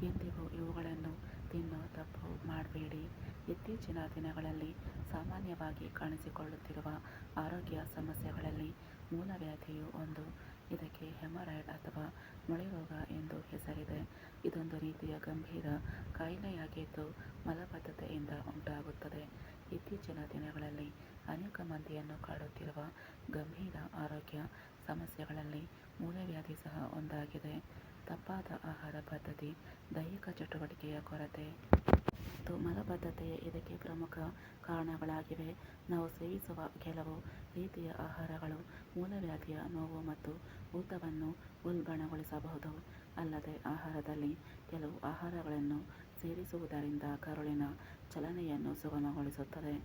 ಎಂದಿಗೂ ಇವುಗಳನ್ನು ತಿನ್ನೋ ತಪ್ಪು ಮಾಡಬೇಡಿ. ಇತ್ತೀಚಿನ ದಿನಗಳಲ್ಲಿ ಸಾಮಾನ್ಯವಾಗಿ ಕಾಣಿಸಿಕೊಳ್ಳುತ್ತಿರುವ ಆರೋಗ್ಯ ಸಮಸ್ಯೆಗಳಲ್ಲಿ ಮೂಲವ್ಯಾಧಿಯು ಒಂದು. ಇದಕ್ಕೆ ಹೆಮರಾಯ್ಡ್ ಅಥವಾ ಮೊಳೆರೋಗ ಎಂದು ಹೆಸರಿದೆ. ಇದೊಂದು ರೀತಿಯ ಗಂಭೀರ ಕಾಯಿಲೆಯಾಗಿದ್ದು ಮಲಬದ್ಧತೆಯಿಂದ ಉಂಟಾಗುತ್ತದೆ. ಇತ್ತೀಚಿನ ದಿನಗಳಲ್ಲಿ ಅನೇಕ ಮಂದಿಯನ್ನು ಕಾಡುತ್ತಿರುವ ಗಂಭೀರ ಆರೋಗ್ಯ ಸಮಸ್ಯೆಗಳಲ್ಲಿ ಮೂಲವ್ಯಾಧಿ ಸಹ ಒಂದಾಗಿದೆ. ತಪ್ಪಾದ ಆಹಾರ ಪದ್ಧತಿ, ದೈಹಿಕ ಚಟುವಟಿಕೆಯ ಕೊರತೆ ಮತ್ತು ಮಲಬದ್ಧತೆಯೇ ಇದಕ್ಕೆ ಪ್ರಮುಖ ಕಾರಣಗಳಾಗಿವೆ. ನಾವು ಸೇವಿಸುವ ಕೆಲವು ರೀತಿಯ ಆಹಾರಗಳು ಮೂಲವ್ಯಾಧಿಯ ನೋವು ಮತ್ತು ಊತವನ್ನು ಉಲ್ಬಣಗೊಳಿಸಬಹುದು. ಅಲ್ಲದೆ ಆಹಾರದಲ್ಲಿ ಕೆಲವು ಆಹಾರಗಳನ್ನು ಸೇರಿಸುವುದರಿಂದ ಕರುಳಿನ ಚಲನೆಯನ್ನು ಸುಗಮಗೊಳಿಸುತ್ತದೆ.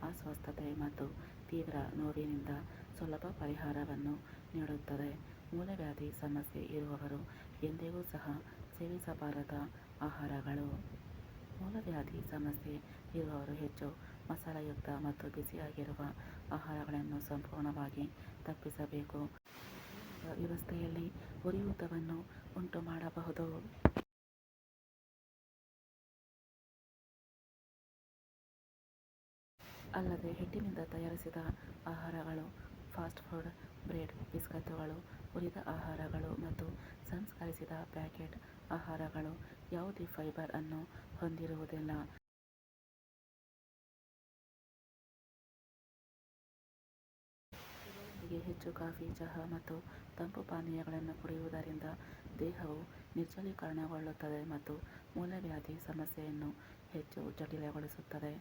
ಅಸ್ವಸ್ಥತೆ ಮತ್ತು ತೀವ್ರ ನೋವಿನಿಂದ ಸುಲಭ ಪರಿಹಾರವನ್ನು ನೀಡುತ್ತದೆ. ಮೂಲವ್ಯಾಧಿ ಸಮಸ್ಯೆ ಇರುವವರು ಎಂದಿಗೂ ಸಹ ಸೇವಿಸಬಾರದ ಆಹಾರಗಳು. ಮೂಲವ್ಯಾಧಿ ಸಮಸ್ಯೆ ಇರುವವರು ಹೆಚ್ಚು ಮಸಾಲೆಯುಕ್ತ ಮತ್ತು ಬಿಸಿಯಾಗಿರುವ ಆಹಾರಗಳನ್ನು ಸಂಪೂರ್ಣವಾಗಿ ತಪ್ಪಿಸಬೇಕು. ವ್ಯವಸ್ಥೆಯಲ್ಲಿ ಉರಿಯೂತವನ್ನು ಉಂಟುಮಾಡಬಹುದು. ಅಲ್ಲದೆ ಹಿಟ್ಟಿನಿಂದ ತಯಾರಿಸಿದ ಆಹಾರಗಳು, ಫಾಸ್ಟ್ ಫುಡ್, ಬ್ರೆಡ್, ಬಿಸ್ಕತ್ತುಗಳು, ಹುರಿದ ಆಹಾರಗಳು ಮತ್ತು ಸಂಸ್ಕರಿಸಿದ ಪ್ಯಾಕೆಟ್ ಆಹಾರಗಳು ಯಾವುದೇ ಫೈಬರ್ ಅನ್ನು ಹೊಂದಿರುವುದಿಲ್ಲ. ಇದರೊಂದಿಗೆ ಹೆಚ್ಚು ಕಾಫಿ, ಚಹಾ ಮತ್ತು ತಂಪು ಪಾನೀಯಗಳನ್ನು ಕುಡಿಯುವುದರಿಂದ ದೇಹವು ನಿರ್ಜಲೀಕರಣಗೊಳ್ಳುತ್ತದೆ ಮತ್ತು ಮೂಲವ್ಯಾಧಿ ಸಮಸ್ಯೆಯನ್ನು ಹೆಚ್ಚು ಜಟಿಲಗೊಳಿಸುತ್ತದೆ.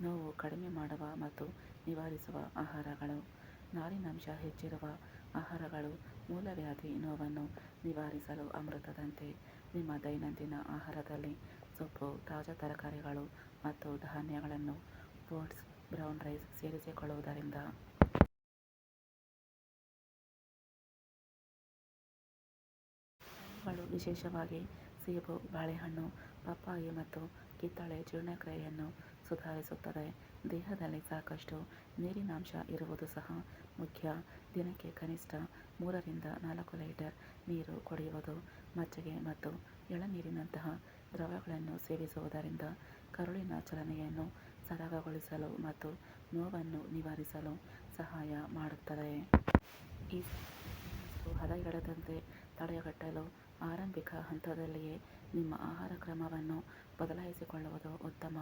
ನೋವು ಕಡಿಮೆ ಮಾಡುವ ಮತ್ತು ನಿವಾರಿಸುವ ಆಹಾರಗಳು. ನಾರಿನಂಶ ಹೆಚ್ಚಿರುವ ಆಹಾರಗಳು ಮೂಲವ್ಯಾಧಿ ನೋವನ್ನು ನಿವಾರಿಸಲು ಅಮೃತದಂತೆ. ನಿಮ್ಮ ದೈನಂದಿನ ಆಹಾರದಲ್ಲಿ ಸೊಪ್ಪು, ತಾಜಾ ತರಕಾರಿಗಳು ಮತ್ತು ಧಾನ್ಯಗಳನ್ನು, ಓಟ್ಸ್, ಬ್ರೌನ್ ರೈಸ್ ಸೇರಿಸಿಕೊಳ್ಳುವುದರಿಂದ ಹಣ್ಣುಗಳು, ವಿಶೇಷವಾಗಿ ಸೇಬು, ಬಾಳೆಹಣ್ಣು, ಪಪ್ಪಾಯಿ ಮತ್ತು ಕಿತ್ತಳೆ ಜೀರ್ಣಕ್ರಿಯೆಯನ್ನು ಸುಧಾರಿಸುತ್ತದೆ. ದೇಹದಲ್ಲಿ ಸಾಕಷ್ಟು ನೀರಿನಾಂಶ ಇರುವುದು ಸಹ ಮುಖ್ಯ. ದಿನಕ್ಕೆ ಕನಿಷ್ಠ 3ರಿಂದ 4 ಲೀಟರ್ ನೀರು ಕುಡಿಯುವುದು, ಮಜ್ಜಿಗೆ ಮತ್ತು ಎಳನೀರಿನಂತಹ ದ್ರವಗಳನ್ನು ಸೇವಿಸುವುದರಿಂದ ಕರುಳಿನ ಚಲನೆಯನ್ನು ಸರಾಗಗೊಳಿಸಲು ಮತ್ತು ನೋವನ್ನು ನಿವಾರಿಸಲು ಸಹಾಯ ಮಾಡುತ್ತದೆ. ಈ ಇನ್ನಷ್ಟು ಹದಗೆಡದಂತೆ ತಡೆಗಟ್ಟಲು ಆರಂಭಿಕ ಹಂತದಲ್ಲಿಯೇ ನಿಮ್ಮ ಆಹಾರ ಕ್ರಮವನ್ನು ಬದಲಾಯಿಸಿಕೊಳ್ಳುವುದು ಉತ್ತಮ.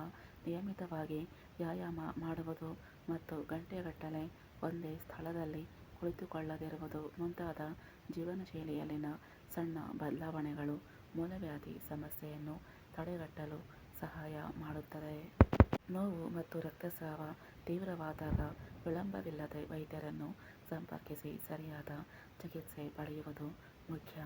ನಿಯಮಿತವಾಗಿ ವ್ಯಾಯಾಮ ಮಾಡುವುದು ಮತ್ತು ಗಂಟೆಗಟ್ಟಲೆ ಒಂದೇ ಸ್ಥಳದಲ್ಲಿ ಕುಳಿತುಕೊಳ್ಳದಿರುವುದು ಮುಂತಾದ ಜೀವನಶೈಲಿಯಲ್ಲಿನ ಸಣ್ಣ ಬದಲಾವಣೆಗಳು ಮೂಲವ್ಯಾಧಿ ಸಮಸ್ಯೆಯನ್ನು ತಡೆಗಟ್ಟಲು ಸಹಾಯ ಮಾಡುತ್ತದೆ. ನೋವು ಮತ್ತು ರಕ್ತಸ್ರಾವ ತೀವ್ರವಾದಾಗ ವಿಳಂಬವಿಲ್ಲದೆ ವೈದ್ಯರನ್ನು ಸಂಪರ್ಕಿಸಿ ಸರಿಯಾದ ಚಿಕಿತ್ಸೆ ಪಡೆಯುವುದು ಮುಖ್ಯ.